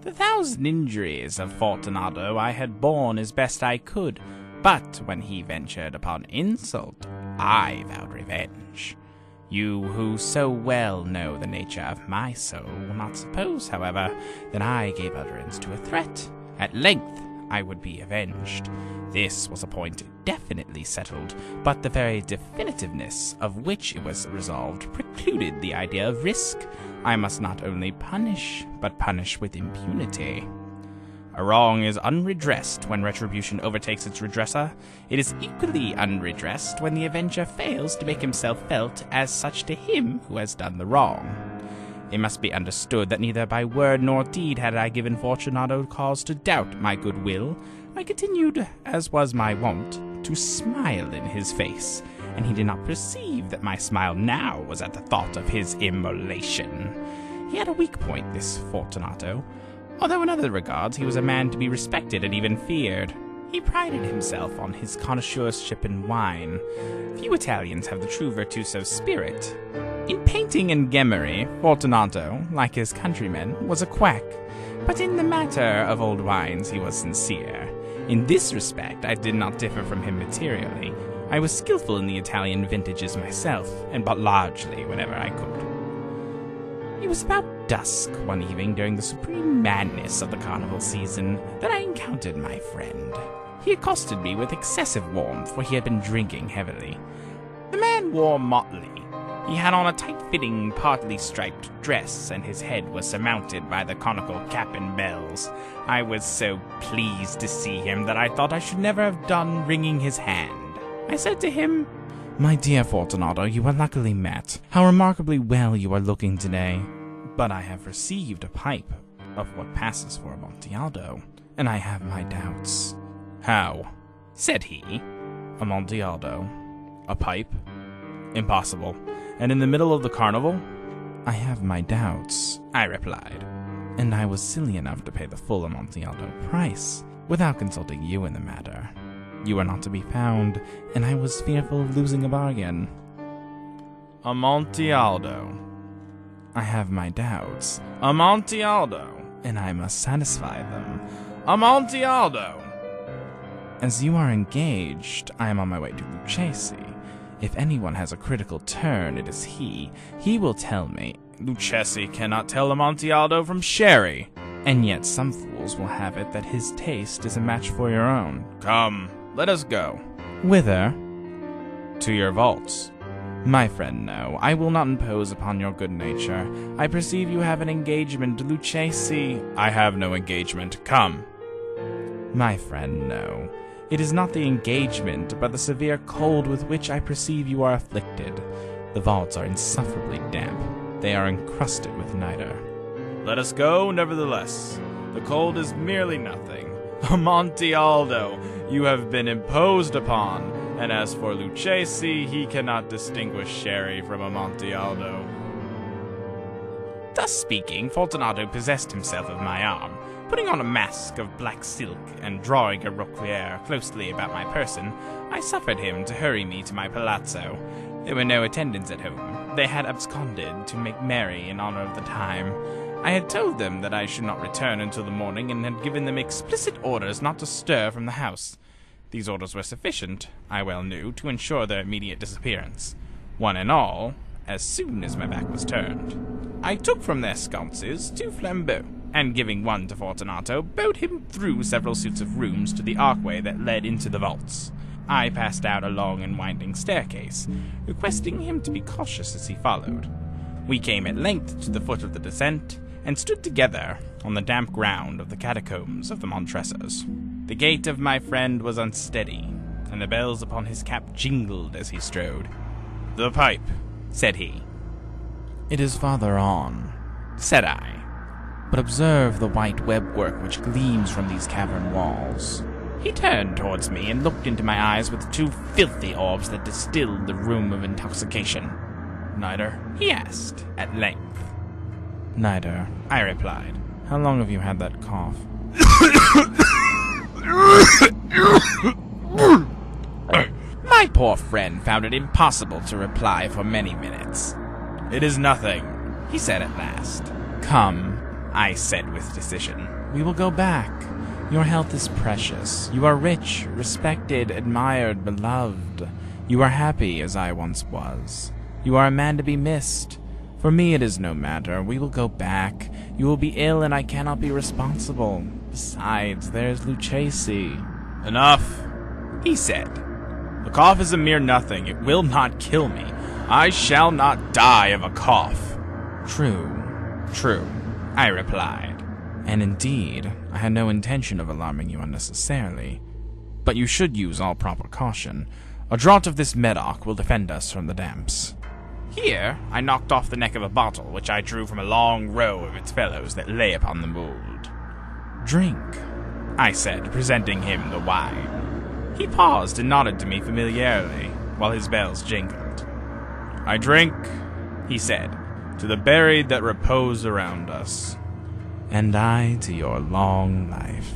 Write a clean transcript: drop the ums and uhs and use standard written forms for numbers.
The 1,000 injuries of Fortunado I had borne as best I could, but when he ventured upon insult, I vowed revenge. You who so well know the nature of my soul will not suppose, however, that I gave utterance to a threat. At length I would be avenged. This was a point definitely settled, but the very definitiveness of which it was resolved precluded the idea of risk. I must not only punish, but punish with impunity. A wrong is unredressed when retribution overtakes its redresser. It is equally unredressed when the avenger fails to make himself felt as such to him who has done the wrong. It must be understood that neither by word nor deed had I given Fortunado cause to doubt my goodwill. I continued, as was my wont, to smile in his face, and he did not perceive that my smile now was at the thought of his immolation. He had a weak point, this Fortunato. Although in other regards he was a man to be respected and even feared. He prided himself on his connoisseurship in wine. Few Italians have the true virtuoso spirit. In painting and gemmary, Fortunato, like his countrymen, was a quack, but in the matter of old wines he was sincere. In this respect I did not differ from him materially. I was skillful in the Italian vintages myself, and bought largely whenever I could. It was about dusk one evening during the supreme madness of the carnival season that I encountered my friend. He accosted me with excessive warmth, for he had been drinking heavily. The man wore motley. He had on a tight-fitting, partly striped dress, and his head was surmounted by the conical cap and bells. I was so pleased to see him that I thought I should never have done wringing his hand. I said to him, "My dear Fortunato, you are luckily met. How remarkably well you are looking today. But I have received a pipe of what passes for Amontillado, and I have my doubts." "How?" said he. "Amontillado? A pipe? Impossible. And in the middle of the carnival?" "I have my doubts," I replied, "and I was silly enough to pay the full Amontillado price, without consulting you in the matter. You are not to be found, and I was fearful of losing a bargain." "Amontillado? I have my doubts." "Amontillado? And I must satisfy them." "Amontillado?" "As you are engaged, I am on my way to Lucchese. If anyone has a critical turn, it is he. He will tell me." "Lucchese cannot tell Amontillado from sherry." "And yet some fools will have it that his taste is a match for your own." "Come, let us go." "Whither?" "To your vaults." "My friend, no. I will not impose upon your good nature. I perceive you have an engagement. Lucchese—" "I have no engagement. Come." "My friend, no. It is not the engagement, but the severe cold with which I perceive you are afflicted. The vaults are insufferably damp. They are encrusted with niter." "Let us go, nevertheless. The cold is merely nothing. Amontillado, you have been imposed upon, and as for Lucchese, he cannot distinguish sherry from Amontillado." Thus speaking, Fortunato possessed himself of my arm. Putting on a mask of black silk and drawing a roquelaire closely about my person, I suffered him to hurry me to my palazzo. There were no attendants at home. They had absconded to make merry in honor of the time. I had told them that I should not return until the morning, and had given them explicit orders not to stir from the house. These orders were sufficient, I well knew, to ensure their immediate disappearance. One and all, as soon as my back was turned, I took from their sconces 2 flambeaux, and giving one to Fortunato, bowed him through several suites of rooms to the archway that led into the vaults. I passed out a long and winding staircase, requesting him to be cautious as he followed. We came at length to the foot of the descent, and stood together on the damp ground of the catacombs of the Montressors. The gait of my friend was unsteady, and the bells upon his cap jingled as he strode. "The pipe," said he. "It is farther on," said I. "But observe the white webwork which gleams from these cavern walls." He turned towards me and looked into my eyes with 2 filthy orbs that distilled the rheum of intoxication. "Niter?" he asked, at length. "Niter," I replied. "How long have you had that cough?" My poor friend found it impossible to reply for many minutes. "It is nothing," he said at last. "Come, I said with decision. We will go back. Your health is precious. You are rich, respected, admired, beloved. You are happy as I once was. You are a man to be missed. For me it is no matter. We will go back. You will be ill and I cannot be responsible. Besides, there is Lucchesi. Enough, he said. The cough is a mere nothing. It will not kill me. I shall not die of a cough. True, I replied. And indeed, I had no intention of alarming you unnecessarily. But you should use all proper caution. A draught of this Medoc will defend us from the damps. Here, I knocked off the neck of a bottle, which I drew from a long row of its fellows that lay upon the mould. Drink, I said, presenting him the wine. He paused and nodded to me familiarly, while his bells jingled. I drink, he said, to the buried that repose around us. And I to your long life.